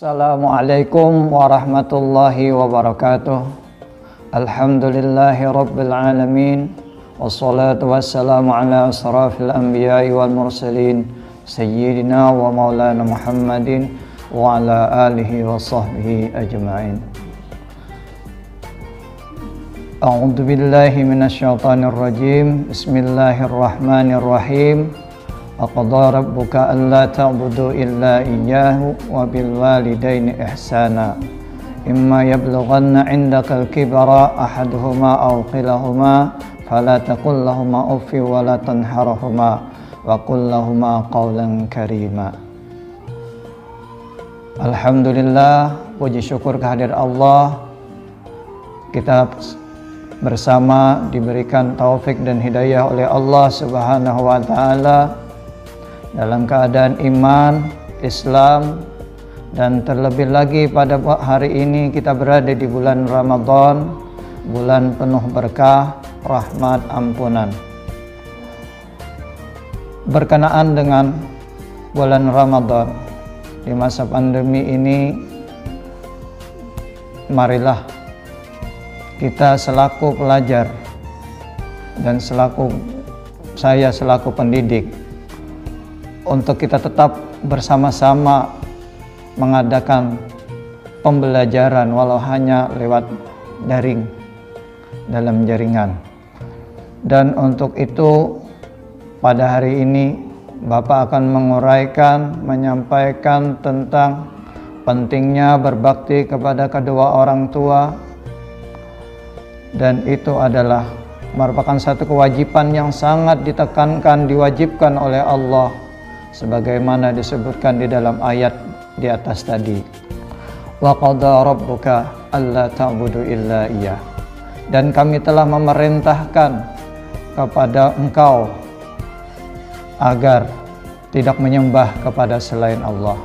Assalamualaikum warahmatullahi wabarakatuh. Alhamdulillahi rabbil alamin. Wassalatu wassalamu ala asrafil anbiya'i wal mursalin Sayyidina wa maulana Muhammadin wa ala alihi wa sahbihi ajma'in. A'udzu billahi minasyaitonir rajim. Bismillahirrahmanirrahim. Aqadha rabbuka alla ta'budu illa iyyahu wa bil walidaini ihsana. Imma yablughanna 'indaka al-kibara ahaduhuma aw kilahuma fala taqul lahumā uffin wa la tanharhumā wa qul lahumā qawlan karīmā. Alhamdulillah, puji syukur kehadirat Allah. Kita bersama diberikan taufik dan hidayah oleh Allah Subhanahu wa taala dalam keadaan iman, Islam, dan terlebih lagi pada hari ini kita berada di bulan Ramadan, bulan penuh berkah, rahmat, ampunan. Berkenaan dengan bulan Ramadan di masa pandemi ini, marilah kita selaku pelajar dan saya selaku pendidik untuk kita tetap bersama-sama mengadakan pembelajaran walau hanya lewat daring dalam jaringan. Dan untuk itu pada hari ini Bapak akan menyampaikan tentang pentingnya berbakti kepada kedua orang tua, dan itu adalah merupakan satu kewajiban yang sangat diwajibkan oleh Allah sebagaimana disebutkan di dalam ayat di atas tadi. Wa qadha rabbuka alla ta'budu illa iyyah. Dan kami telah memerintahkan kepada engkau agar tidak menyembah kepada selain Allah.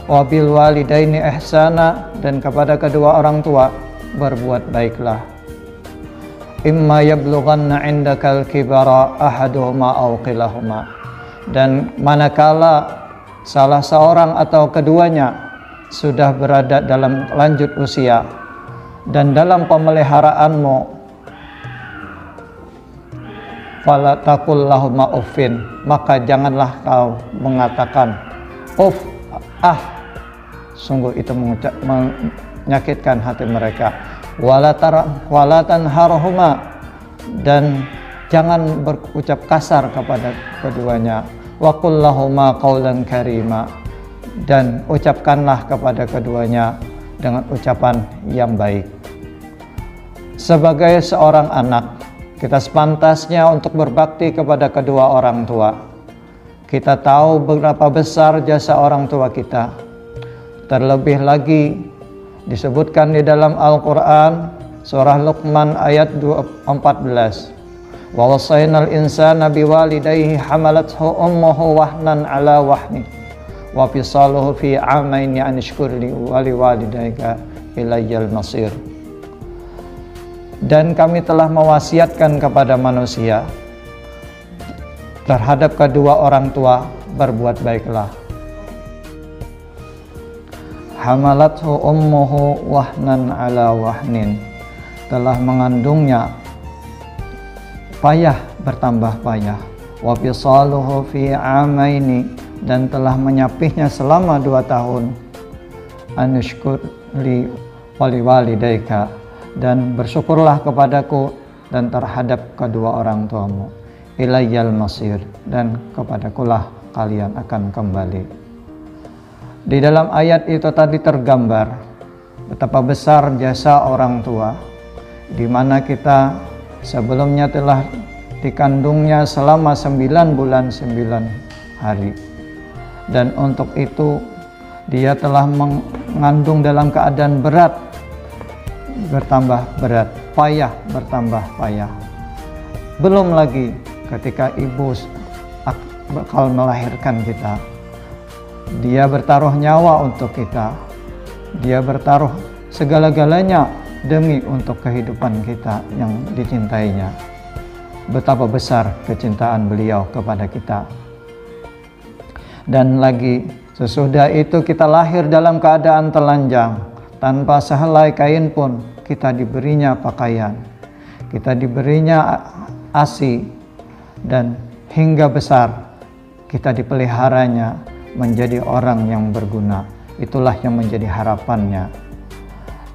Wa bil walidaini ihsana, dan kepada kedua orang tua berbuat baiklah. Imma yablughanna 'indakal kibara ahaduhuma aw kilahuma. Dan manakala salah seorang atau keduanya sudah berada dalam lanjut usia dan dalam pemeliharaanmu, fala taqul lahumā uffin, maka janganlah kau mengatakan sungguh itu menyakitkan hati mereka. Wala tanharhumā, dan jangan berucap kasar kepada keduanya. Wa qul lahumā qawlan karīmā, dan ucapkanlah kepada keduanya dengan ucapan yang baik. Sebagai seorang anak, kita sepantasnya untuk berbakti kepada kedua orang tua. Kita tahu berapa besar jasa orang tua kita. Terlebih lagi disebutkan di dalam Al-Quran surah Luqman ayat 14. Wa wasaynal insana biwalidayhi hamalathu ummuhu wahnan ala wahni wa fisaluhu fi 'amaini an ishkur li wa liwalidayka ilayyal masir. Dan kami telah mewasiatkan kepada manusia terhadap kedua orang tua berbuat baiklah. Hamalathu ummuhu wahnan ala wahnin, telah mengandungnya payah bertambah payah. Wa fisaluhu fi 'amaini, dan telah menyapihnya selama 2 tahun. Anushkur li waliwalidayka, dan bersyukurlah kepadaku dan terhadap kedua orang tuamu. Ilayyal masir, dan kepadakulah kalian akan kembali. Di dalam ayat itu tadi tergambar betapa besar jasa orang tua, di mana kita sebelumnya telah dikandungnya selama 9 bulan 9 hari. Dan untuk itu dia telah mengandung dalam keadaan berat bertambah berat, payah bertambah payah. Belum lagi ketika ibu bakal melahirkan kita, dia bertaruh nyawa untuk kita. Dia bertaruh segala-galanya demi untuk kehidupan kita yang dicintainya. Betapa besar kecintaan beliau kepada kita. Dan lagi Sesudah itu kita lahir dalam keadaan telanjang, tanpa sehelai kain pun kita diberinya pakaian, kita diberinya ASI, dan hingga besar kita dipeliharanya menjadi orang yang berguna. Itulah yang menjadi harapannya.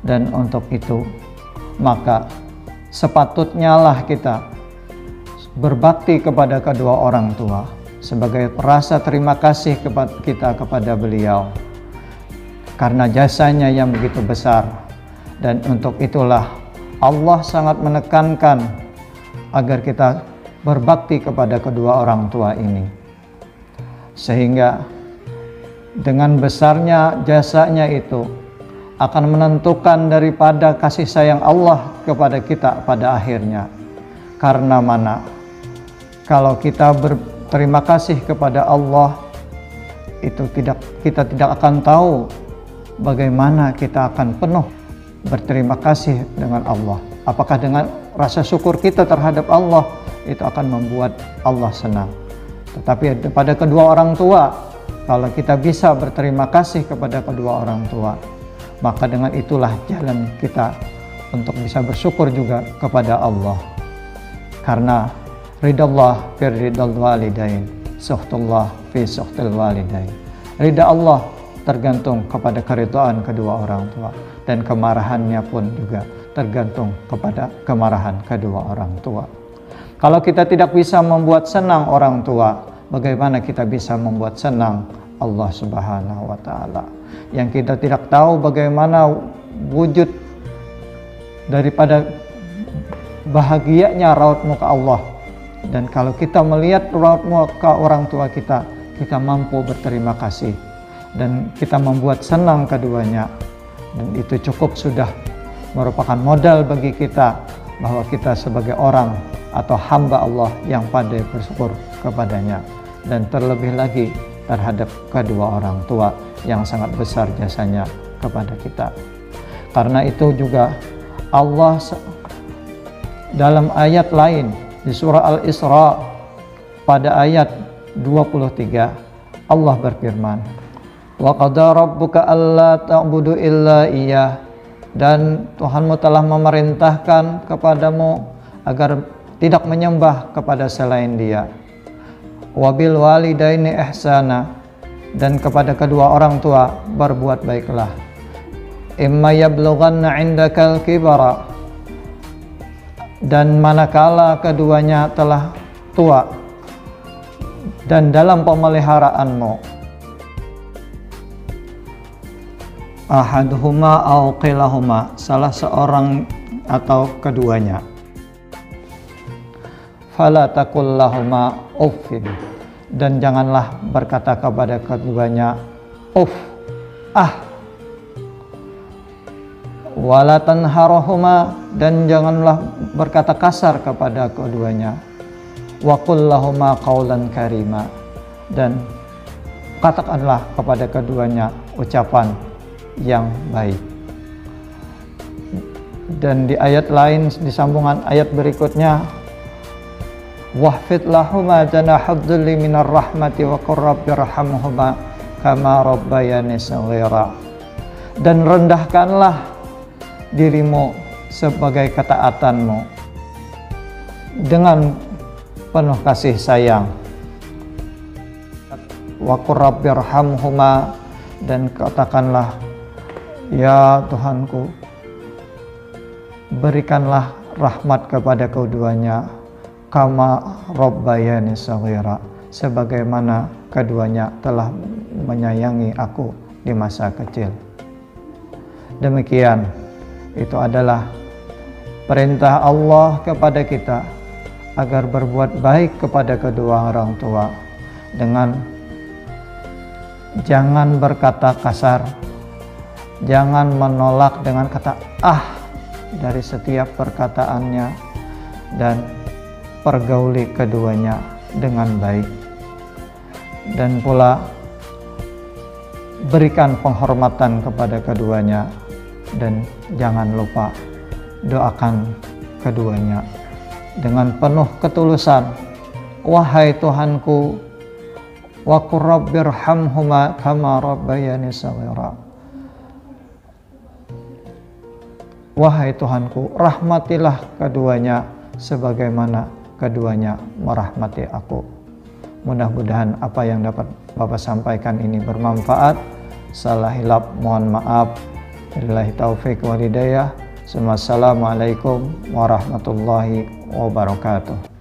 Dan untuk itu maka sepatutnya lah kita berbakti kepada kedua orang tua sebagai rasa terima kasih kita kepada beliau karena jasanya yang begitu besar. Dan untuk itulah Allah sangat menekankan agar kita berbakti kepada kedua orang tua ini, sehingga dengan besarnya jasanya itu akan menentukan daripada kasih sayang Allah kepada kita pada akhirnya. Karena mana? Kalau kita berterima kasih kepada Allah, itu kita tidak akan tahu bagaimana kita akan penuh berterima kasih dengan Allah. Apakah dengan rasa syukur kita terhadap Allah itu akan membuat Allah senang. Tetapi pada kedua orang tua, kalau kita bisa berterima kasih kepada kedua orang tua, maka dengan itulah jalan kita untuk bisa bersyukur juga kepada Allah. Karena ridallah fi ridal walidain, suhtullah fi suhtil walidain. Ridha Allah tergantung kepada keridhaan kedua orang tua, dan kemarahannya pun juga tergantung kepada kemarahan kedua orang tua. Kalau kita tidak bisa membuat senang orang tua, bagaimana kita bisa membuat senang Allah Subhanahu wa Ta'ala? Yang kita tidak tahu bagaimana wujud daripada bahagianya raut muka Allah. Dan kalau kita melihat raut muka orang tua kita, kita mampu berterima kasih dan kita membuat senang keduanya. Dan itu cukup sudah merupakan modal bagi kita bahwa kita sebagai orang atau hamba Allah yang pandai bersyukur kepadanya, dan terlebih lagi terhadap kedua orang tua yang sangat besar jasanya kepada kita. Karena itu juga Allah dalam ayat lain di surah Al-Isra pada ayat 23 Allah berfirman, wa qada rabbuka alla ta'budu illa iyyah, dan Tuhanmu telah memerintahkan kepadamu agar tidak menyembah kepada selain Dia. Wabil walidaini ihsana, dan kepada kedua orang tua berbuat baiklah. Imma yablughanna 'indakal kibara, dan manakala keduanya telah tua dan dalam pemeliharaanmu, ahaduhuma aw qilahuma, salah seorang atau keduanya, fala taqul lahuma uffin, dan janganlah berkata kepada keduanya uff, wala tanharhuma, dan janganlah berkata kasar kepada keduanya, wa qul lahuma qaulan karima, dan katakanlah kepada keduanya ucapan yang baik. Dan di ayat lain, di sambungan ayat berikutnya, wahfid lahuma janahad dhulli minar rahmati wa qur rabbirhamhuma kama rabbayani shaghira, dan rendahkanlah dirimu sebagai ketaatanmu dengan penuh kasih sayang, wa qur rabbirhamhuma, dan katakanlah, ya Tuhanku, berikanlah rahmat kepada keduanya, kama rabbayani shaghira, sebagaimana keduanya telah menyayangi aku di masa kecil. Demikian, itu adalah perintah Allah kepada kita agar berbuat baik kepada kedua orang tua dengan jangan berkata kasar, jangan menolak dengan kata dari setiap perkataannya, dan pergauli keduanya dengan baik. Dan pula berikan penghormatan kepada keduanya, dan jangan lupa doakan keduanya dengan penuh ketulusan. Wahai Tuhanku, wa qur rabbirhamhuma kama rabbayani shaghira. Wahai Tuhanku, rahmatilah keduanya sebagaimana keduanya merahmati aku. Mudah-mudahan apa yang dapat Bapak sampaikan ini bermanfaat. Salah hilap mohon maaf. Billahi taufik wal hidayah. Assalamualaikum warahmatullahi wabarakatuh.